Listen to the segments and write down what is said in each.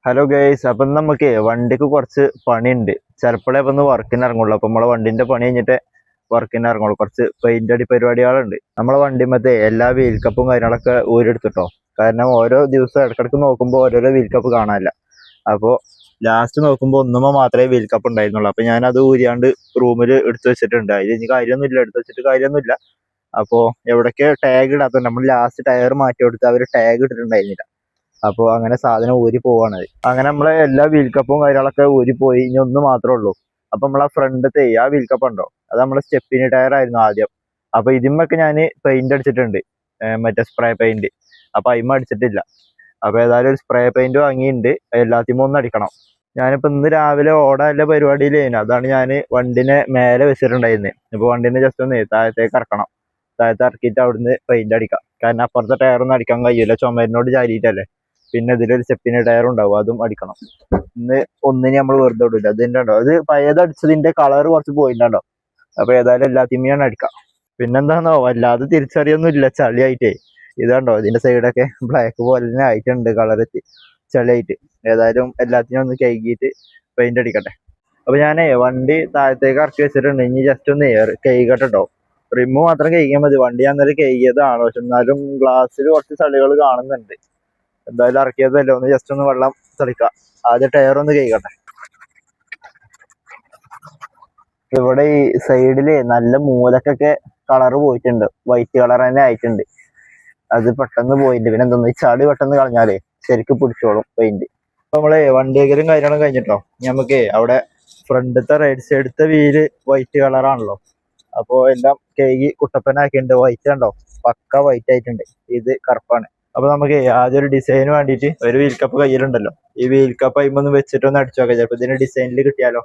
Hello guys, അപ്പം നമുക്ക് വണ്ടിക്ക് കുറച്ച് പണിയുണ്ട്. ചിലപ്പോഴേ ഇപ്പം വർക്കിന് ഇറങ്ങുള്ളൂ. അപ്പം നമ്മളെ വണ്ടിന്റെ പണി കഴിഞ്ഞിട്ട് വർക്കിന് ഇറങ്ങുള്ളൂ. കുറച്ച് പെയിന്റ് അടി പരിപാടികളുണ്ട്. നമ്മളെ വണ്ടിമത്തെ എല്ലാ വീൽ കപ്പും കാര്യങ്ങളൊക്കെ ഊരെടുത്തിട്ടോ. കാരണം ഓരോ ദിവസം ഇടക്കിടക്ക് നോക്കുമ്പോൾ ഓരോരോ വീൽ കപ്പ് കാണാനില്ല. അപ്പോൾ ലാസ്റ്റ് നോക്കുമ്പോൾ ഒന്നുമ്പോൾ മാത്രമേ വീൽ കപ്പ് ഉണ്ടായിരുന്നുള്ളൂ. അപ്പം ഞാനത് ഊരിയാണ്ട് റൂമിൽ എടുത്തു വെച്ചിട്ടുണ്ട്. അതിൽ ഇനി കാര്യമൊന്നുമില്ല, എടുത്തു വെച്ചിട്ട് കാര്യമൊന്നുമില്ല. അപ്പോൾ എവിടേക്ക് ടാഗ് ഇടാത്ത നമ്മൾ ലാസ്റ്റ് ടയർ മാറ്റി കൊടുത്ത് അവർ ടാഗ് ഇട്ടിട്ടുണ്ടായിരുന്നില്ല. അപ്പോൾ അങ്ങനെ സാധനം ഊരി പോവാണ്. അങ്ങനെ നമ്മളെ എല്ലാ വീൽ കപ്പും കാര്യങ്ങളൊക്കെ ഊരി പോയി. ഇനി ഒന്ന് മാത്രമേ ഉള്ളൂ. അപ്പൊ നമ്മളെ ഫ്രണ്ടത്തെ ആ വീൽ കപ്പ് ഉണ്ടോ, അത് നമ്മളെ സ്റ്റെപ്പിനി ടയർ ആയിരുന്നു ആദ്യം. അപ്പൊ ഇതിമ്മൊക്കെ ഞാൻ പെയിന്റ് അടിച്ചിട്ടുണ്ട്, മറ്റേ സ്പ്രേ പെയിന്റ്. അപ്പൊ അതിമ്മ അടിച്ചിട്ടില്ല. അപ്പൊ ഏതായാലും ഒരു സ്പ്രേ പെയിന്റ് വാങ്ങിയിട്ടുണ്ട്. എല്ലാത്തിനും ഒന്ന് അടിക്കണം. ഞാനിപ്പോ ഇന്ന് രാവിലെ ഓടാനുള്ള പരിപാടിയിലായിരുന്നു. അതാണ് ഞാൻ വണ്ടിനെ മേലെ വെച്ചിട്ടുണ്ടായിരുന്നത്. ഇപ്പൊ വണ്ടിനെ ജസ്റ്റ് ഒന്ന് താഴത്തേക്ക് ഇറക്കണം. താഴത്ത് ഇറക്കിയിട്ട് അവിടുന്ന് പെയിന്റ് അടിക്കാം. കാരണം അപ്പുറത്തെ ടയറൊന്നും അടിക്കാൻ കഴിയില്ല, ചുമരിനോട് ചാരിയിട്ടല്ലേ. പിന്നെ ഇതിലൊരു സ്റ്റെപ്പിന് ടയർ ഉണ്ടാവും, അതും അടിക്കണം. ഇന്ന് ഒന്നിന് നമ്മൾ വെറുതെ വിടില്ല. അതിന്റെ ഉണ്ടോ, അത് പഴയത് അടിച്ചതിന്റെ കളർ കുറച്ച് പോയിട്ടുണ്ടോ. അപ്പൊ ഏതായാലും എല്ലാത്തിനെയാണ് അടിക്കാം. പിന്നെന്താന്നോ, വല്ലാതെ തിരിച്ചറിയൊന്നും ഇല്ല ചളിയായിട്ടേ. ഇതുണ്ടോ, ഇതിന്റെ സൈഡൊക്കെ ബ്ലാക്ക് പോലെ തന്നെ ആയിട്ടുണ്ട്, കളർ ചളിയായിട്ട്. ഏതായാലും എല്ലാത്തിനും ഒന്ന് കഴുകിയിട്ട് പെയിന്റ് അടിക്കട്ടെ. അപ്പൊ ഞാനേ വണ്ടി താഴത്തേക്ക് ഇറക്കി വെച്ചിട്ടുണ്ട്. ഇനി ജസ്റ്റ് ഒന്ന് കഴുകട്ടോ. റിമ്മ് മാത്രം കഴുകിയാൽ മതി. വണ്ടി അന്നേരം കഴുകിയതാണ്, പക്ഷെ എന്നാലും ഗ്ലാസ്സിൽ കുറച്ച് ചളികൾ കാണുന്നുണ്ട്. എന്തായാലും ഇറക്കിയതല്ലേ, ഒന്ന് ജസ്റ്റ് ഒന്ന് വെള്ളം തെളിക്കാം. ആദ്യം ടയർ ഒന്ന് കഴുകട്ടെ. ഇവിടെ ഈ സൈഡില് നല്ല മൂലക്കൊക്കെ കളർ പോയിട്ടുണ്ട്, വൈറ്റ് കളർ തന്നെ ആയിട്ടുണ്ട്. അത് പെട്ടെന്ന് പോയിട്ടുണ്ട്. പിന്നെ എന്തൊന്ന് ചളി പെട്ടെന്ന് കളഞ്ഞാലേ ശരിക്കും പിടിച്ചോളും പെയിന്റ്. അപ്പൊ നമ്മള് വണ്ടിയേക്കലും കാര്യങ്ങളും കഴിഞ്ഞിട്ടോ, നമുക്ക് അവിടെ ഫ്രണ്ടത്തെ റൈറ്റ് സൈഡത്തെ വീല് വൈറ്റ് കളറാണല്ലോ. അപ്പൊ എല്ലാം കഴുകി കുട്ടപ്പനാക്കിയിട്ടുണ്ട്. വൈറ്റ് ഉണ്ടോ, പക്ക വൈറ്റ് ആയിട്ടുണ്ട്. ഇത് കറുപ്പാണ്. അപ്പൊ നമുക്ക് ആദ്യം ഒരു ഡിസൈന് വേണ്ടിയിട്ട് ഒരു വീൽ കപ്പ് കയ്യിലുണ്ടല്ലോ, ഈ വീൽ കപ്പ് അതിമൊന്ന് വെച്ചിട്ട് ഒന്ന് അടിച്ചു നോക്കാം. ചിലപ്പോൾ ഇതിന് ഡിസൈനിൽ കിട്ടിയാലോ.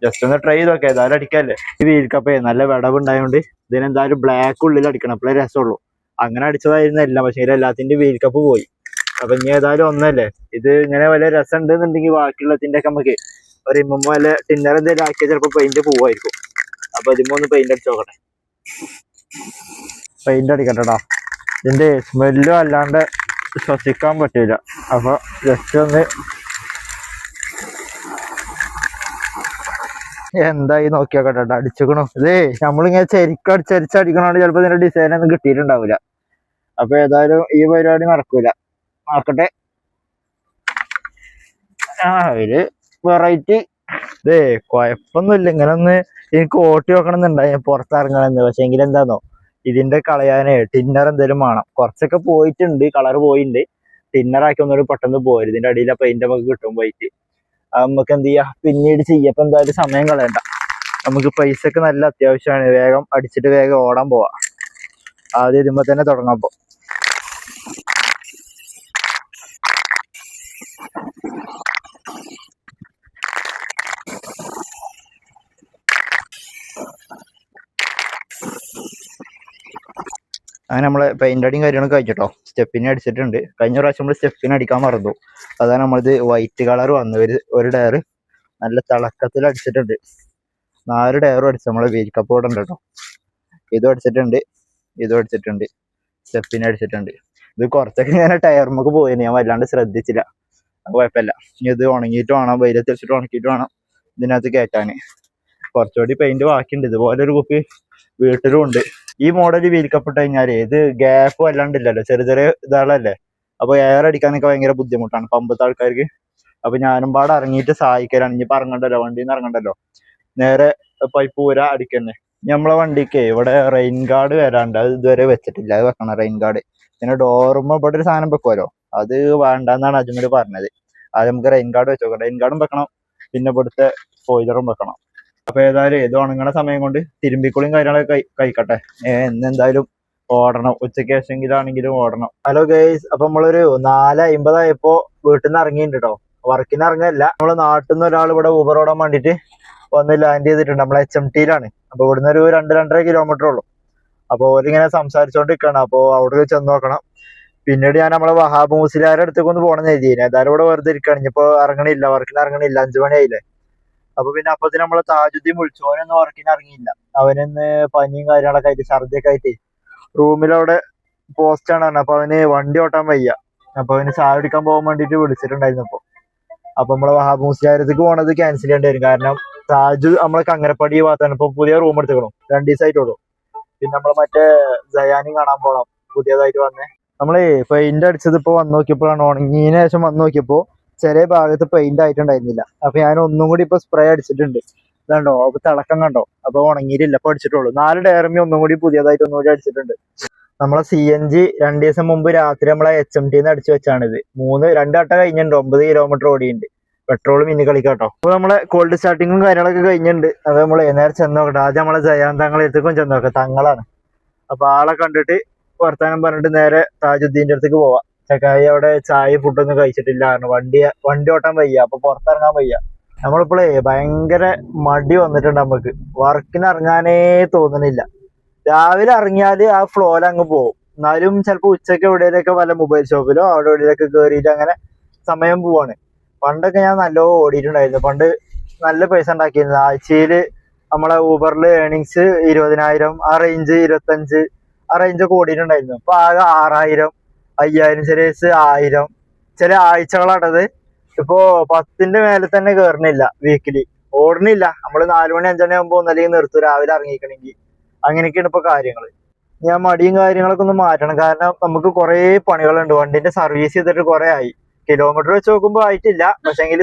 ജസ്റ്റ് ഒന്ന് ട്രൈ ചെയ്ത് നോക്കാം, ഏതായാലും അടിക്കാല്ലേ. ഈ വീൽ കപ്പ് നല്ല വിടവ് ഉണ്ടായതുകൊണ്ട് ഇതിനെന്തായാലും ബ്ലാക്ക് ഉള്ളിൽ അടിക്കണം, അപ്പോഴേ രസമുള്ളൂ. അങ്ങനെ അടിച്ചതായിരുന്നില്ല, പക്ഷേ എല്ലാത്തിന്റെ വീൽ കപ്പ് പോയി. അപ്പൊ ഇനി ഏതായാലും ഒന്നല്ലേ, ഇത് ഇങ്ങനെ വലിയ രസം ഉണ്ടെന്നുണ്ടെങ്കിൽ ബാക്കിയുള്ളതിന്റെ ഒക്കെ നമുക്ക് ഒരു ഇമ്മ വല്ല ടിന്നർ എന്തെങ്കിലും ആക്കിയാൽ ചിലപ്പോൾ പെയിന്റ് പോവായിരിക്കും. അപ്പൊ ഇതിമൊന്ന് പെയിന്റ് അടിച്ചു നോക്കട്ടെ. പെയിന്റ് അടിക്കട്ടെടാ. ഇതിന്റെ സ്മെല്ലും അല്ലാണ്ട് ശ്വസിക്കാൻ പറ്റില്ല. അപ്പൊ ജസ്റ്റ് ഒന്ന് എന്തായി നോക്കിയാക്കട്ടെ. അടിച്ചിക്കണു. ഇതേ നമ്മളിങ്ങനെ ശരിക്കും അടിച്ചടിച്ചടിക്കണോണ്ട് ചിലപ്പോ ഇതിന്റെ ഡിസൈൻ ഒന്നും കിട്ടിയിട്ടുണ്ടാവില്ല. അപ്പൊ ഏതായാലും ഈ പരിപാടി നടക്കൂല. നോക്കട്ടെ. ഒരു വെറൈറ്റി. ഇതേ കുഴപ്പമൊന്നുമില്ല. ഇങ്ങനെ ഒന്ന് എനിക്ക് ഓട്ടി വെക്കണം എന്നുണ്ടായി പുറത്തിറങ്ങണമെന്ന്. പക്ഷെ എങ്കിലും എന്താന്നോ, ഇതിന്റെ കളയാനേ ടിന്നർ എന്തെങ്കിലും വേണം. കുറച്ചൊക്കെ പോയിട്ടുണ്ട്, കളർ പോയിട്ടുണ്ട്. ടിന്നറാക്കി ഒന്നുകൂടി പെട്ടെന്ന് പോരും. ഇതിന്റെ അടിയിൽ പെയിന്റ് നമുക്ക് കിട്ടും പോയിട്ട്. നമുക്ക് എന്ത് ചെയ്യാ, പിന്നീട് ചെയ്യപ്പോ എന്തായാലും സമയം കളയണ്ട. നമുക്ക് പൈസ ഒക്കെ നല്ല അത്യാവശ്യമാണ്. വേഗം അടിച്ചിട്ട് വേഗം ഓടാൻ പോവാ. ആദ്യം ഇതുമ്പോ തന്നെ തുടങ്ങാപ്പോ. അങ്ങനെ നമ്മള് പെയിന്റ് അടിയും കാര്യങ്ങളൊക്കെ കഴിച്ചിട്ടോ. സ്റ്റെപ്പിനെ അടിച്ചിട്ടുണ്ട്. കഴിഞ്ഞ പ്രാവശ്യം നമ്മൾ സ്റ്റെപ്പിനെ അടിക്കാൻ മറന്നു. അതാണ് നമ്മളിത് വൈറ്റ് കളർ വന്നു. ഒരു ടയർ നല്ല തിളക്കത്തിൽ അടിച്ചിട്ടുണ്ട്. 4 ടയറും അടിച്ചു. നമ്മള് വീൽ കപ്പ് കൂടെ ഉണ്ട് കേട്ടോ. ഇതും അടിച്ചിട്ടുണ്ട്, ഇതും അടിച്ചിട്ടുണ്ട്, സ്റ്റെപ്പിനെ അടിച്ചിട്ടുണ്ട്. ഇത് കുറച്ചൊക്കെ ഇങ്ങനെ ടയർമൊക്കെ പോയിന്, ഞാൻ വല്ലാണ്ട് ശ്രദ്ധിച്ചില്ല. കുഴപ്പമില്ല. ഇനി ഇത് ഉണങ്ങിയിട്ട് വേണം, വെയിലത്ത് വെച്ചിട്ട് ഉണക്കിയിട്ട് വേണം ഇതിനകത്ത് കയറ്റാന്. കുറച്ചുകൂടി പെയിന്റ് ബാക്കിയുണ്ട്. ഇതുപോലെ ഒരു കുപ്പി വീട്ടിലും ഉണ്ട്. ഈ മോഡൽ വീൽ കപ്പ് ഇട്ട് കഴിഞ്ഞാല് ഇത് ഗ്യാപ്പ് വല്ലാണ്ടില്ലല്ലോ, ചെറിയ ചെറിയ ഇതാളല്ലേ. അപ്പൊ എയർ അടിക്കാനൊക്കെ ഭയങ്കര ബുദ്ധിമുട്ടാണ് പമ്പത്തെ ആൾക്കാർക്ക്. അപ്പൊ ഞാനും പാടെ ഇറങ്ങിയിട്ട് സഹായിക്കലാണ്. ഇനിയിപ്പോ ഇറങ്ങണ്ടല്ലോ, വണ്ടിയിൽ നിന്ന് ഇറങ്ങണ്ടല്ലോ, നേരെ പൈപ്പ് ഊരാ അടിക്കന്നെ. നമ്മളെ വണ്ടിക്ക് ഇവിടെ റെയിൻ ഗാർഡ് വരാണ്ട്, അത് ഇതുവരെ വെച്ചിട്ടില്ല. അത് വെക്കണം റെയിൻ ഗാർഡ്. പിന്നെ ഡോറുമ്പോ ഇവിടെ ഒരു സാധനം വെക്കുമല്ലോ, അത് വേണ്ടെന്നാണ് അജ്മൽ പറഞ്ഞത്. അത് നമുക്ക് റെയിൻ ഗാർഡ് വെച്ച് നോക്കാം. റെയിൻ ഗാർഡും വെക്കണം, പിന്നെ ഇവിടുത്തെ സ്പോയിലറും വെക്കണം. അപ്പൊ ഏതായാലും ഇത് ഉണങ്ങണ സമയം കൊണ്ട് തിരുമ്പിക്കുളിയും കാര്യങ്ങളൊക്കെ കഴിക്കട്ടെ. എന്തായാലും ഓടണം, ഉച്ചയ്ക്ക് ശേഷമെങ്കിലാണെങ്കിലും ഓടണം. ഹലോ ഗൈസ്, അപ്പൊ നമ്മളൊരു 4:50 വീട്ടിൽ നിന്ന് ഇറങ്ങിയിട്ടുണ്ട് കേട്ടോ. വർക്കിന് ഇറങ്ങല്ല, നമ്മള് നാട്ടിൽ നിന്ന് ഒരാൾ ഇവിടെ ഊബർ ഓടാൻ വേണ്ടിട്ട് വന്ന് ലാൻഡ് ചെയ്തിട്ടുണ്ട്. നമ്മളെ HMT-യിലാണ്. അപ്പൊ ഇവിടുന്ന് ഒരു 2-2.5 കിലോമീറ്റർ ഉള്ളൂ. അപ്പൊ ഓരിങ്ങനെ സംസാരിച്ചോണ്ടിരിക്കണം. അപ്പൊ അവിടെ ചെന്ന് നോക്കണം. പിന്നീട് ഞാൻ നമ്മളെ വഹാബ് മുസ്ലിയാരുടെ അടുത്തേക്ക് ഒന്ന് പോകണം എന്ന് എഴുതിയേനെ. ഏതായാലും ഇവിടെ വെറുതെ ഇരിക്കുകയാണ്. ഇനിയിപ്പോ ഇറങ്ങണില്ല, വർക്കിന് ഇറങ്ങണില്ല. 5 മണിയായില്ലേ. അപ്പൊ പിന്നെ അപ്പത്തിന് നമ്മളെ താജുദ്ദീൻ വിളിച്ചു. ഓനൊന്നും വർക്കിന് ഇറങ്ങിയില്ല. അവനിന്ന് പനിയും കാര്യങ്ങളൊക്കെ ആയിട്ട്, ഛർദിയൊക്കെ ആയിട്ട് റൂമിലവിടെ പോസ്റ്റാണ് പറഞ്ഞത്. അപ്പൊ അവന് വണ്ടി ഓട്ടാൻ വയ്യ. അപ്പൊ അവന് ചായ കുടിക്കാൻ പോകാൻ വേണ്ടിട്ട് വിളിച്ചിട്ടുണ്ടായിരുന്നു. അപ്പൊ നമ്മളെ വഹാബ് മുസ്ലിയാരത്തേക്ക് പോണത് ക്യാൻസൽ ചെയ്യേണ്ടി വരും. കാരണം താജ് നമ്മളെ കങ്ങരപ്പടി ഭാഗത്താണ് ഇപ്പൊ പുതിയ റൂം എടുത്തുക്കണം, 2 ദിവസമായിട്ടുള്ളൂ. പിന്നെ നമ്മളെ മറ്റേ ജയാനും കാണാൻ പോണം, പുതിയതായിട്ട് വന്നേ. നമ്മള് പെയിന്റ് അടിച്ചത് ഇപ്പൊ വന്ന് നോക്കിയപ്പോഴാണ്, ഉണങ്ങിയതിനു ശേഷം വന്ന് നോക്കിയപ്പോ ചെറിയ ഭാഗത്ത് പെയിന്റ് ആയിട്ടുണ്ടായിരുന്നില്ല. അപ്പൊ ഞാൻ ഒന്നും കൂടി ഇപ്പൊ സ്പ്രേ അടിച്ചിട്ടുണ്ട്. ഇതാണ്ടോ അപ്പൊ തിളക്കം കണ്ടോ? അപ്പൊ ഉണങ്ങിയിട്ടില്ല, ഇപ്പൊ അടിച്ചിട്ടുള്ളൂ. 4 ഡയറമി ഒന്നും കൂടി പുതിയതായിട്ട് ഒന്നുകൂടി അടിച്ചിട്ടുണ്ട്. നമ്മളെ CNG 2 ദിവസം മുമ്പ് രാത്രി നമ്മളെ HMTന്ന് അടിച്ചു വെച്ചാണിത്. 2 വട്ടം കഴിഞ്ഞിട്ടുണ്ട്, 9 കിലോമീറ്റർ ഓടിയുണ്ട്. പെട്രോൾ മിന്നി കളിക്കാട്ടോ. അപ്പൊ നമ്മളെ കോൾഡ് സ്റ്റാർട്ടിങ്ങും കാര്യങ്ങളൊക്കെ കഴിഞ്ഞിട്ടുണ്ട്. അത് നമ്മള് നേരെ ചെന്ന് നോക്കട്ടെ. ആദ്യം നമ്മളെ ജയാന്തങ്ങളെ അടുത്തേക്കും ചെന്ന് നോക്കാം, തങ്ങളാണ്. അപ്പൊ ആളെ കണ്ടിട്ട് വർത്താനം പറഞ്ഞിട്ട് നേരെ താജുദ്ദീന്റെ അടുത്തേക്ക് പോവാം. ചക്കായി അവിടെ ചായ ഫുഡൊന്നും കഴിച്ചിട്ടില്ല, വണ്ടി ഓട്ടാൻ വയ്യ, അപ്പൊ പുറത്തിറങ്ങാൻ വയ്യ. നമ്മളിപ്പോഴേ ഭയങ്കര മടി വന്നിട്ടുണ്ട്, നമുക്ക് വർക്കിന് ഇറങ്ങാനേ തോന്നുന്നില്ല. രാവിലെ ഇറങ്ങിയാല് ആ ഫ്ലോയിൽ അങ്ങ് പോകും. എന്നാലും ചിലപ്പോ ഉച്ചക്ക് എവിടെയൊക്കെ വല്ല മൊബൈൽ ഷോപ്പിലോ അവിടെ എവിടെയൊക്കെ കയറിയിട്ട് അങ്ങനെ സമയം പോവാണ്. പണ്ടൊക്കെ ഞാൻ നല്ലോ ഓടിയിട്ടുണ്ടായിരുന്നു. പണ്ട് നല്ല പൈസ ഉണ്ടാക്കിയിരുന്നു. ആഴ്ചയില് നമ്മളെ ഊബറിൽ ഏണിങ്സ് 20,000, ആ റേഞ്ച് 25, ആ റേഞ്ചൊക്കെ ഓടിയിട്ടുണ്ടായിരുന്നു. ഇപ്പൊ ആകെ 6,000, 5,000, ചെറിയ 1,000. ചില ആഴ്ചകളാണത്. ഇപ്പോ 10ന്റെ മേലെ തന്നെ കയറണില്ല, വീക്കിലി ഓടണില്ല. നമ്മള് 4 മണി 5 മണി ആകുമ്പോ ഒന്നല്ലെങ്കിൽ നിർത്തും രാവിലെ ഇറങ്ങിക്കണമെങ്കിൽ. അങ്ങനെയൊക്കെയാണ് ഇപ്പൊ കാര്യങ്ങള്. ഞാൻ മടിയും കാര്യങ്ങളൊക്കെ ഒന്ന് മാറ്റണം. കാരണം നമുക്ക് കുറെ പണികളുണ്ട്. വണ്ടിന്റെ സർവീസ് ചെയ്തിട്ട് കുറെ ആയി. കിലോമീറ്റർ വെച്ച് നോക്കുമ്പോ ആയിട്ടില്ല, പക്ഷെങ്കിൽ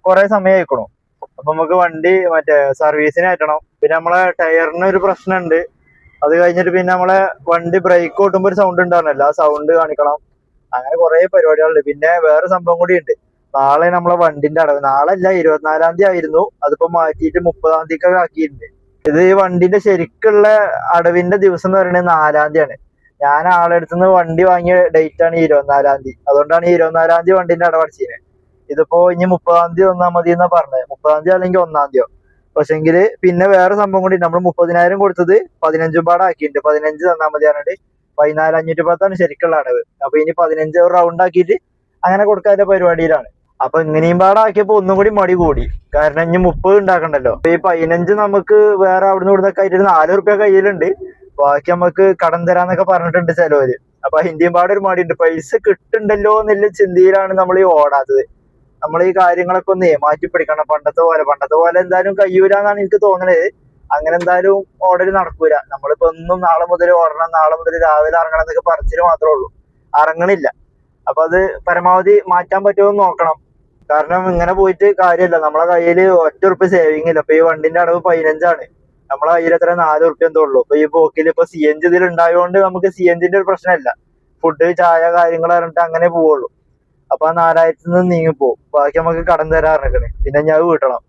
കുറെ സമയം ആയിക്കണു. അപ്പൊ നമുക്ക് വണ്ടി മറ്റേ സർവീസിന് അയറ്റണം. പിന്നെ നമ്മളെ ടയറിന് ഒരു പ്രശ്നമുണ്ട്. അത് കഴിഞ്ഞിട്ട് പിന്നെ നമ്മളെ വണ്ടി ബ്രേക്ക് ഓട്ടുമ്പോ ഒരു സൗണ്ട് ഉണ്ടായിരുന്നല്ലോ, ആ സൗണ്ട് കാണിക്കണം. അങ്ങനെ കുറെ പരിപാടികളുണ്ട്. പിന്നെ വേറെ സംഭവം കൂടി ഉണ്ട്. നാളെ നമ്മളെ വണ്ടിന്റെ അടവ്. നാളെ അല്ല, 24-ാം തീയതി ആയിരുന്നു. അതിപ്പോ മാറ്റിയിട്ട് 30-ാം തീയതിക്കൊക്കെ ആക്കിയിട്ടുണ്ട്. ഇത് ഈ വണ്ടിന്റെ ശരിക്കുള്ള അടവിന്റെ ദിവസം എന്ന് പറയുന്നത് 4-ാം തീയതിയാണ്. ഞാൻ ആളെടുത്തുനിന്ന് വണ്ടി വാങ്ങിയ ഡേറ്റ് ആണ് 24-ാം തീയതി. അതുകൊണ്ടാണ് 24-ാം തീയതി വണ്ടിന്റെ അടവടച്ചത്. ഇതിപ്പോ ഇനി 30-ാം തീയതി തന്നാൽ മതി എന്നാ പറഞ്ഞത്. 30-ാം തീയതി അല്ലെങ്കിൽ 1-ാം തീയതിയോ. പക്ഷെങ്കില് പിന്നെ വേറെ സംഭവം കൂടി, നമ്മൾ 30,000 കൊടുത്തത് 15 പാടെ ആക്കിയിട്ടുണ്ട്. 15 തന്നാൽ മതി പറഞ്ഞിട്ട് 14,510 ശരിക്കുള്ള അടവ്. അപ്പൊ ഇനി 15 റൗണ്ട് ആക്കിയിട്ട് അങ്ങനെ കൊടുക്കാനുള്ള പരിപാടിയിലാണ്. അപ്പൊ ഇങ്ങനെയും പാടെ ആക്കിയപ്പോ ഒന്നും കൂടി മടി കൂടി. കാരണം ഇനി 30 ഉണ്ടാക്കണ്ടല്ലോ. അപ്പൊ ഈ 15 നമുക്ക് വേറെ അവിടുന്ന് ഇവിടുന്നൊക്കെ ആയിട്ട് 4 റുപ്യ കയ്യിലുണ്ട്. ബാക്കി നമുക്ക് കടം തരാന്നൊക്കെ പറഞ്ഞിട്ടുണ്ട് ചിലവര്. അപ്പൊ ഹിന്ദിയും പാടെ ഒരു മടിയുണ്ട്. പൈസ കിട്ടുണ്ടല്ലോ എന്നുള്ള ചിന്തയിലാണ് നമ്മൾ ഈ ഓടാത്തത്. നമ്മൾ ഈ കാര്യങ്ങളൊക്കെ ഒന്ന് മാറ്റിപ്പിടിക്കണം. പണ്ടത്തെ പോലെ എന്തായാലും കഴിയൂലെന്നാണ് എനിക്ക് തോന്നുന്നത്. അങ്ങനെ എന്തായാലും ഓടല് നടക്കൂല. നമ്മളിപ്പോ ഒന്നും നാളെ മുതൽ ഓടണം, നാളെ മുതൽ രാവിലെ ഇറങ്ങണം എന്നൊക്കെ പറച്ചില് മാത്രമേ ഉള്ളൂ, ഇറങ്ങണില്ല. അപ്പൊ അത് പരമാവധി മാറ്റാൻ പറ്റുമോ എന്ന് നോക്കണം. കാരണം ഇങ്ങനെ പോയിട്ട് കാര്യമില്ല. നമ്മളെ കയ്യിൽ 1 ഉറുപ്പ്യ സേവിങ് ഇല്ല. ഇപ്പൊ ഈ വണ്ടിന്റെ അടവ് 15 നമ്മളെ കയ്യിൽ എത്ര 4 ഉറുപ്പ്യ എന്തോ ഉള്ളൂ. ഇപ്പൊ ഈ പോക്കിൽ ഇപ്പൊ CNG ഇതിൽ ഉണ്ടായതുകൊണ്ട് നമുക്ക് CNGന്റെ ഒരു പ്രശ്നമില്ല. ഫുഡ്, ചായ, കാര്യങ്ങൾ പറഞ്ഞിട്ട് അങ്ങനെ പോവുള്ളൂ. അപ്പൊ ആ 4,000 നിന്ന് നീങ്ങിപ്പോവും. ബാക്കി നമുക്ക് കടം തരാറിനൊക്കെ. പിന്നെ ഞാൻ വീട്ടണം.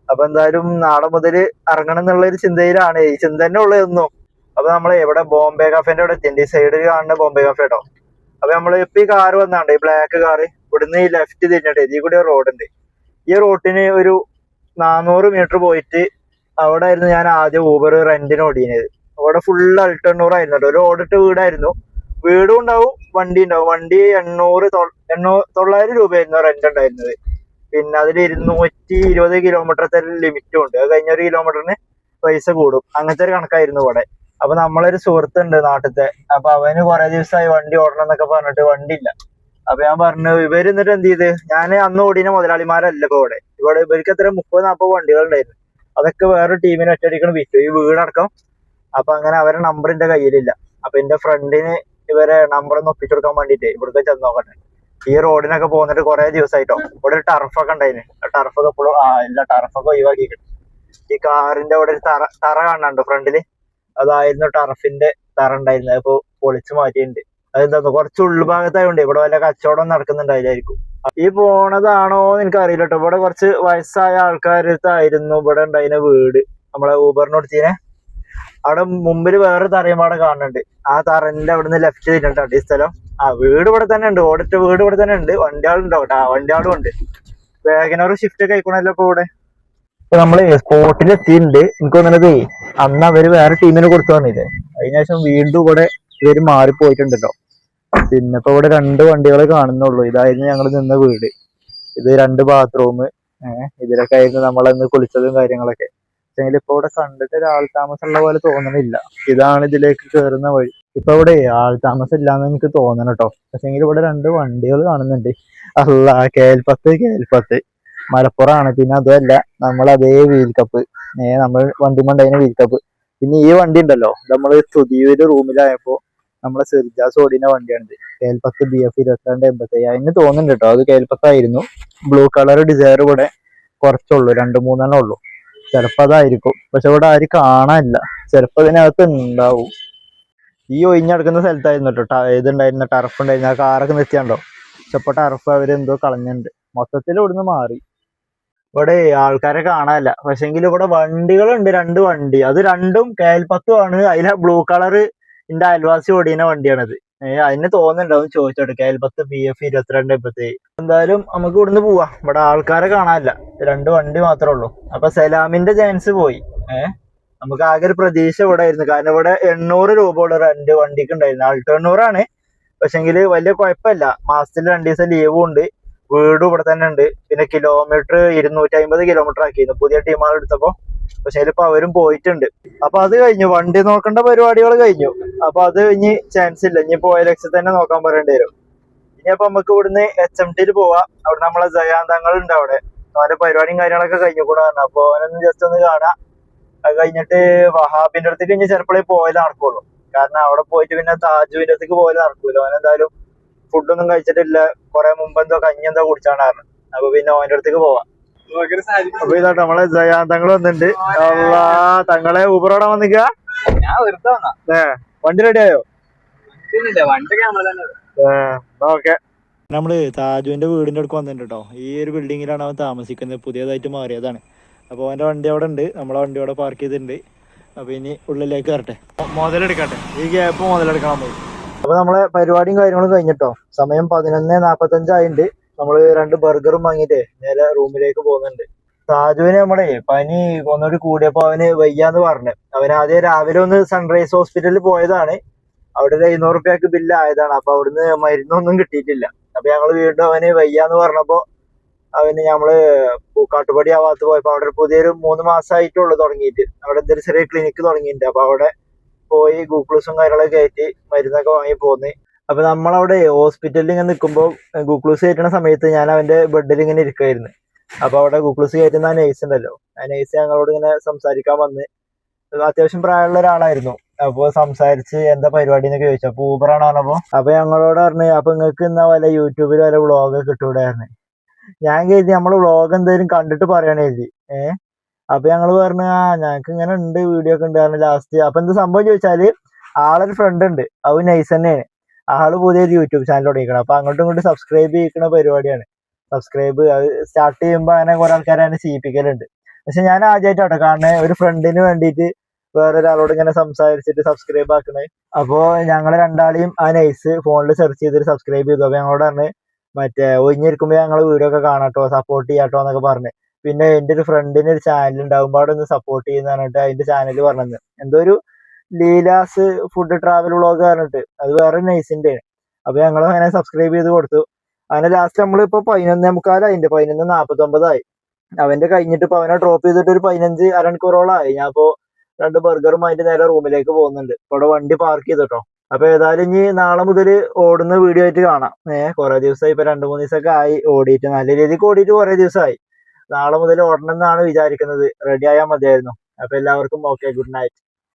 അപ്പൊ എന്തായാലും നാളെ മുതൽ ഇറങ്ങണം എന്നുള്ള ഒരു ചിന്തയിലാണ്. ഈ ചിന്ത തന്നെ ഉള്ളത് എന്നും. അപ്പൊ നമ്മള് എവിടെ ബോംബെ കഫേന്റെ അവിടെ എത്തി. സൈഡിൽ കാണുന്ന ബോംബെ കഫേ കേട്ടോ. അപ്പൊ നമ്മള് ഇപ്പൊ ഈ കാറ് വന്നാണ്ട്, ഈ ബ്ലാക്ക് കാറ് ഇവിടുന്ന് ഈ ലെഫ്റ്റ് തിരിഞ്ഞിട്ട് ഇതിൽ കൂടി ഒരു റോഡുണ്ട്. ഈ റോട്ടിന് ഒരു 400 മീറ്റർ പോയിട്ട് അവിടെ ആയിരുന്നു ഞാൻ ആദ്യം ഊബർ റെന്റിന് ഓടിയത്. അവിടെ ഫുൾ അൾട്ടണ്ണൂർ ആയിരുന്നു കേട്ടോ. ഒരു ഓടിട്ട വീടായിരുന്നു. വീടും ഉണ്ടാവും, വണ്ടി ഉണ്ടാവും. വണ്ടി 900 രൂപയായിരുന്നു റെന്റ് ഉണ്ടായിരുന്നത്. പിന്നെ അതിൽ 220 കിലോമീറ്റർ ലിമിറ്റും ഉണ്ട്. അത് കഴിഞ്ഞ 1 കിലോമീറ്ററിന് പൈസ കൂടും. അങ്ങനത്തെ ഒരു കണക്കായിരുന്നു ഇവിടെ. അപ്പൊ നമ്മളൊരു സുഹൃത്തുണ്ട് നാട്ടിലത്തെ. അപ്പൊ അവന് കുറെ ദിവസമായി വണ്ടി ഓടണം എന്നൊക്കെ പറഞ്ഞിട്ട് വണ്ടി ഇല്ല. അപ്പൊ ഞാൻ പറഞ്ഞു, ഇവര് എന്നിട്ട് എന്ത് ചെയ്ത്, ഞാൻ അന്ന് ഓടിന മുതലാളിമാരല്ല ഇപ്പൊ ഇവിടെ ഇവർക്ക് എത്ര 30-40 വണ്ടികൾ ഉണ്ടായിരുന്നു. അതൊക്കെ വേറെ ടീമിന് ഒറ്റയടിക്കണം വിറ്റു, ഈ വീടടക്കം. അപ്പൊ അങ്ങനെ അവരുടെ നമ്പർ എന്റെ കയ്യിലില്ല. അപ്പൊ എന്റെ ഫ്രണ്ടിന് ഇവരെ നമ്പർ ഒന്ന് ഒപ്പിച്ചു കൊടുക്കാൻ വേണ്ടിട്ട് ഇവിടുത്തെ ചെന്ന് നോക്കട്ടെ. ഈ റോഡിനൊക്കെ പോന്നിട്ട് കുറെ ദിവസമായിട്ടോ. ഇവിടെ ഒരു ടർഫൊക്കെ ഉണ്ടായിരുന്നു. ടർഫൊക്കെ ഇപ്പോഴും ഇല്ല, ടർഫൊക്കെ ഒഴിവാക്കിയിട്ട്. ഈ കാറിന്റെ അവിടെ ഒരു തറ കാണാനുണ്ടോ ഫ്രണ്ടില്? അതായിരുന്നു ടർഫിന്റെ തറ ഉണ്ടായിരുന്നത്. അതിപ്പോ പൊളിച്ചു മാറ്റിയിട്ടുണ്ട്. അതെന്താ കുറച്ച് ഉൾഭാഗത്തായോണ്ട് ഇവിടെ വല്ല കച്ചവടം നടക്കുന്നുണ്ടായിരിക്കും. ഈ പോണതാണോ എന്ന് എനിക്ക് അറിയില്ല കേട്ടോ. ഇവിടെ കുറച്ച് വയസ്സായ ആൾക്കാരടുത്തായിരുന്നു ഇവിടെ ഉണ്ടായിരുന്ന വീട്. നമ്മളെ ഊബറിനോടത്തിനെ അവിടെ മുമ്പിൽ വേറെ തറയും പാടെ കാണുന്നുണ്ട്. ആ തറന്റെ അവിടുന്ന് ലെഫ്റ്റ് തിരിഞ്ഞിട്ടുണ്ട് ഈ സ്ഥലം. വീട് ഇവിടെ തന്നെ ഉണ്ട്, ഓടിട്ട വീട് ഇവിടെ തന്നെ ഉണ്ട്. വണ്ടിയാളുണ്ടോ കേട്ടോ, വണ്ടിയാളും ഉണ്ട്. വാഗനർ ഷിഫ്റ്റ് ഒക്കെ ആയിക്കണല്ലോ ഇപ്പൊ ഇവിടെ. ഇപ്പൊ നമ്മള് സ്പോട്ടിൽ എത്തിയിട്ടുണ്ട്. എനിക്ക് തോന്നുന്നത് അന്ന് അവര് വേറെ ടീമിന് കൊടുത്തു തന്നില്ലേ, അതിനുശേഷം വീണ്ടും ഇവിടെ ഇവര് മാറിപ്പോയിട്ടുണ്ടല്ലോ. പിന്നെ ഇപ്പൊ ഇവിടെ 2 വണ്ടികൾ കാണുന്നുള്ളൂ. ഇതായിരുന്നു ഞങ്ങൾ നിന്ന വീട്. ഇത് 2 ബാത്റൂം, ഇതിലൊക്കെ ആയിരുന്നു നമ്മളന്ന് കുളിച്ചതും കാര്യങ്ങളൊക്കെ. പക്ഷെങ്കിൽ ഇപ്പൊ ഇവിടെ കണ്ടിട്ട് ഒരു ആൾ താമസം ഉള്ള പോലെ തോന്നണില്ല. ഇതാണ് ഇതിലേക്ക് കയറുന്ന വഴി. ഇപ്പൊ ഇവിടെ ആൾ താമസം ഇല്ലാന്ന് എനിക്ക് തോന്നണം കേട്ടോ. പക്ഷെങ്കിൽ ഇവിടെ രണ്ട് വണ്ടികൾ കാണുന്നുണ്ട്. അല്ല, KL10 മലപ്പുറമാണ്. പിന്നെ അതുമല്ല നമ്മൾ അതേ വീൽ കപ്പ്, നമ്മൾ വണ്ടി കൊണ്ടതിന് വീൽ കപ്പ്. പിന്നെ ഈ വണ്ടി ഉണ്ടല്ലോ, നമ്മള് സ്തുതിയൊരു റൂമിലായപ്പോ നമ്മളെ സിർജാസ് ഓടിന വണ്ടിയാണിത്. KL10 BF 2287. അതിന് തോന്നുന്നുണ്ട് കേട്ടോ അത് KL10 ആയിരുന്നു. ബ്ലൂ കളർ ഡിസയർ ഇവിടെ കുറച്ചുള്ളൂ, 2-3 ഉള്ളൂ. ചിലപ്പോ അതായിരിക്കും, പക്ഷെ ഇവിടെ ആരും കാണാനില്ല. ചിലപ്പോ ഇതിനകത്ത് ഉണ്ടാവും. ഈ ഒഴിഞ്ഞടക്കുന്ന സ്ഥലത്തായിരുന്നു കേട്ടോ ഇതുണ്ടായിരുന്ന, ടർഫ് ഉണ്ടായിരുന്നു. ആ കാറൊക്കെ നിർത്തിയാണ്ടോ, പക്ഷെ ഇപ്പൊ ടർഫ് അവരെന്തോ കളഞ്ഞിട്ടുണ്ട്. മൊത്തത്തിൽ ഇവിടുന്ന് മാറി. ഇവിടെ ആൾക്കാരെ കാണാനില്ല. പക്ഷെങ്കിൽ ഇവിടെ വണ്ടികളുണ്ട്, 2 വണ്ടി. അത് രണ്ടും KL10 ആണ്. അതിലെ ബ്ലൂ കളർ എന്റെ അയൽവാസി ഓടിയുന്ന വണ്ടിയാണത്. അതിന് തോന്നുന്നുണ്ടാവും, ചോദിച്ചോട്ടെ. KL10 BF 2287. എന്തായാലും നമുക്ക് ഇവിടുന്ന് പോവാ. ഇവിടെ ആൾക്കാരെ കാണാനില്ല, 2 വണ്ടി മാത്രമേ ഉള്ളൂ. അപ്പൊ സലാമിന്റെ ചാൻസ് പോയി. നമുക്ക് ആകെ ഒരു പ്രതീക്ഷ ഇവിടെ ആയിരുന്നു. കാരണം ഇവിടെ 800 രൂപയുള്ള റെന്റ് വണ്ടിക്ക് ഉണ്ടായിരുന്നു. ആൾട്ടോ 800 ആണ്. പക്ഷെങ്കിൽ വലിയ കുഴപ്പമില്ല. മാസത്തിൽ 2 ദിവസം ലീവും ഉണ്ട്. വീടും ഇവിടെ തന്നെ ഉണ്ട്. പിന്നെ കിലോമീറ്റർ 250 കിലോമീറ്റർ ആക്കിയിരുന്നു പുതിയ ടീമുകൾ എടുത്തപ്പോ. പക്ഷെ ഇപ്പൊ അവരും പോയിട്ടുണ്ട്. അപ്പൊ അത് കഴിഞ്ഞു, വണ്ടി നോക്കേണ്ട പരിപാടികൾ കഴിഞ്ഞു. അപ്പൊ അത് ഇനി ചാൻസ് ഇല്ല. ഇനി OLX തന്നെ നോക്കാൻ പറയേണ്ടി വരും. ഇനി അപ്പൊ നമുക്ക് ഇവിടുന്ന് HMT പോവാം. അവിടെ നമ്മളെ ജയാന്തങ്ങൾ ഉണ്ട്. അവിടെ അവന്റെ പരിപാടിയും കാര്യങ്ങളൊക്കെ കഴിഞ്ഞു കൂടെ പറഞ്ഞു. അപ്പൊ അവനൊന്ന് ജസ്റ്റ് ഒന്ന് കാണാം. അത് കഴിഞ്ഞിട്ട് വഹാബിന്റെ അടുത്തേക്ക് ഇനി ചിലപ്പോഴേ പോയാലേ നടക്കുള്ളൂ. കാരണം അവിടെ പോയിട്ട് പിന്നെ താജുവിന്റെ അടുത്തേക്ക് പോയാലും നടക്കൂല. അവനെന്തായാലും ഫുഡൊന്നും കഴിച്ചിട്ടില്ല. കുറെ മുമ്പ് എന്തോ കഞ്ഞി എന്തോ കുടിച്ചാണ്. അപ്പൊ പിന്നെ അവന്റെ അടുത്തേക്ക് പോവാം. അപ്പൊ ഇതാട്ടോ നമ്മളെ ജയാന്തങ്ങൾ വന്നിട്ടുണ്ട്. അല്ലാ, തങ്ങളെ ഊബറോടെ വന്നിക്ക. വണ്ടി റെഡി ആയോ? ഓക്കെ. നമ്മള് താജുവിന്റെ വീടിന്റെ അടുക്ക് വന്നിട്ടുണ്ട് കേട്ടോ. ഈ ഒരു ബിൽഡിങ്ങിലാണ് അവൻ താമസിക്കുന്നത്. പുതിയതായിട്ട് മാറിയതാണ്. അപ്പൊ അവന്റെ വണ്ടി അവിടെ ഉണ്ട്. നമ്മളെ വണ്ടി അവിടെ പാർക്ക് ചെയ്തിട്ടുണ്ട്. അപ്പൊ ഇനി ഉള്ളിലേക്ക് വരട്ടെ, മുതലെടുക്കട്ടെ. ഈ ഗ്യാപ്പ് മുതലെടുക്കണം പോയി. അപ്പൊ നമ്മളെ പരിപാടിയും കാര്യങ്ങളും കഴിഞ്ഞിട്ടോ. സമയം 11:45 ആയിട്ടുണ്ട്. നമ്മള് 2 ബർഗറും വാങ്ങിട്ടേ നേരെ റൂമിലേക്ക് പോകുന്നുണ്ട്. താജുവിന് നമ്മുടെ പനി ഒന്നുകൂടി കൂടിയപ്പോ അവന് വയ്യാന്ന് പറഞ്ഞു. അവന് ആദ്യം രാവിലെ ഒന്ന് സൺറൈസ് ഹോസ്പിറ്റലിൽ പോയതാണ്. അവിടെ ഒരു 500 റുപ്യക്ക് ബില്ല് ആയതാണ്. അപ്പൊ അവിടുന്ന് മരുന്നൊന്നും കിട്ടിയിട്ടില്ല. അപ്പൊ ഞങ്ങള് വീണ്ടും അവന് വയ്യാന്ന് പറഞ്ഞപ്പോ അവന് നമ്മള് പൂക്കാട്ടുപടി ആ ഭാഗത്ത് പോയപ്പോ അവിടെ പുതിയൊരു 3 മാസമായിട്ടുള്ളൂ തുടങ്ങിയിട്ട്. അവിടെ എന്തൊരു ചെറിയ ക്ലിനിക്ക് തുടങ്ങിയിട്ടുണ്ട്. അപ്പൊ അവിടെ പോയി ഗ്ലൂക്കോസും കാര്യങ്ങളൊക്കെ കയറ്റി മരുന്നൊക്കെ വാങ്ങി പോന്ന്. അപ്പൊ നമ്മളവിടെ ഹോസ്പിറ്റലിൽ ഇങ്ങനെ നിൽക്കുമ്പോ ഗ്ലൂക്കോസ് കയറ്റുന്ന സമയത്ത് ഞാൻ അവന്റെ ബെഡിൽ ഇങ്ങനെ ഇരിക്കായിരുന്നു. അപ്പൊ അവിടെ ഗ്ലൂക്കോസ് കയറ്റുന്ന ആ നഴ്സ് ഉണ്ടല്ലോ, ആ നഴ്സ് ഞങ്ങളോട് ഇങ്ങനെ സംസാരിക്കാൻ വന്ന്. അത്യാവശ്യം പ്രായമുള്ള ഒരാളായിരുന്നു. അപ്പൊ സംസാരിച്ച് എന്താ പരിപാടി എന്നൊക്കെ ചോദിച്ചു. അപ്പൊ ഊബറാണ് പറഞ്ഞപ്പോ അപ്പൊ ഞങ്ങളോട് പറഞ്ഞു, അപ്പൊ നിങ്ങൾക്ക് എന്നാ വല്ല യൂട്യൂബിൽ വല്ല വ്ളോഗ് കിട്ടൂടായിരുന്നു. ഞാൻ കരുതി നമ്മള് വ്ളോഗ് എന്തെങ്കിലും കണ്ടിട്ട് പറയണ കരുതി. അപ്പൊ ഞങ്ങള് പറഞ്ഞു ഞങ്ങക്ക് ഇങ്ങനെ ഉണ്ട്, വീഡിയോ ഒക്കെ ഉണ്ട് പറഞ്ഞു ലാസ്റ്റ്. അപ്പൊ എന്ത് സംഭവം ചോദിച്ചാല്, ആളൊരു ഫ്രണ്ട് ഉണ്ട്, അത് നൈസ് തന്നെയാണ്. ആള് പുതിയൊരു യൂട്യൂബ് ചാനൽ തുടങ്ങിക്കണം. അപ്പൊ അങ്ങോട്ടും ഇങ്ങോട്ടും സബ്സ്ക്രൈബ് ചെയ്യിക്കുന്ന പരിപാടിയാണ്. സബ്സ്ക്രൈബ് സ്റ്റാർട്ട് ചെയ്യുമ്പോ അങ്ങനെ കുറെ ആൾക്കാരെ അതിനെ ചെയ്യിപ്പിക്കലുണ്ട്. പക്ഷെ ഞാൻ ആദ്യമായിട്ടാട്ടോ കാരണം ഒരു ഫ്രണ്ടിന് വേണ്ടിയിട്ട് വേറൊരാളോട് ഇങ്ങനെ സംസാരിച്ചിട്ട് സബ്സ്ക്രൈബ് ആക്കണേ. അപ്പൊ ഞങ്ങളെ രണ്ടാളെയും ആ നൈസ് ഫോണിൽ സെർച്ച് ചെയ്തിട്ട് സബ്സ്ക്രൈബ് ചെയ്തു. അപ്പൊ ഞങ്ങളോട് പറഞ്ഞ് മറ്റേ ഒഴിഞ്ഞിരിക്കുമ്പോ ഞങ്ങള് വീഡിയോ ഒക്കെ കാണാട്ടോ, സപ്പോർട്ട് ചെയ്യാട്ടോ എന്നൊക്കെ പറഞ്ഞു. പിന്നെ എന്റെ ഒരു ഫ്രണ്ടിന് ഒരു ചാനൽ ഉണ്ടാകുമ്പോൾ അവിടെ ഒന്ന് സപ്പോർട്ട് ചെയ്യുന്ന പറഞ്ഞിട്ട് അതിന്റെ ചാനൽ പറഞ്ഞത് എന്തോ ഒരു ലീലാസ് ഫുഡ് ട്രാവൽ വ്ളോഗ് പറഞ്ഞിട്ട്, അത് വേറെ നൈസിന്റെ. അപ്പൊ ഞങ്ങൾ അങ്ങനെ സബ്സ്ക്രൈബ് ചെയ്ത് കൊടുത്തു. അങ്ങനെ ലാസ്റ്റ് നമ്മളിപ്പോ 11:45 അതിന്റെ 11:49 അവന്റെ കഴിഞ്ഞിട്ട് ഇപ്പൊ അവനെ ഡ്രോപ്പ് ചെയ്തിട്ട് ഒരു 15 അരമണിക്കൂറോളായി. ഞാൻ ഇപ്പോ 2 ബർഗറും അതിന്റെ നേരെ റൂമിലേക്ക് പോകുന്നുണ്ട്. ഇവിടെ വണ്ടി പാർക്ക് ചെയ്തിട്ടോ. അപ്പൊ ഏതായാലും ഇനി നാളെ മുതൽ ഓടുന്ന വീഡിയോ ആയിട്ട് കാണാം. കുറെ ദിവസമായി, ഇപ്പൊ 2-3 ദിവസമൊക്കെ ആയി ഓടിയിട്ട്, നല്ല രീതിക്ക് ഓടിയിട്ട് കുറെ ദിവസമായി. നാളെ മുതൽ ഓടണം എന്നാണ് വിചാരിക്കുന്നത്. റെഡി ആയാൽ മതിയായിരുന്നു. അപ്പൊ എല്ലാവർക്കും ഓക്കെ, ഗുഡ് നൈറ്റ്.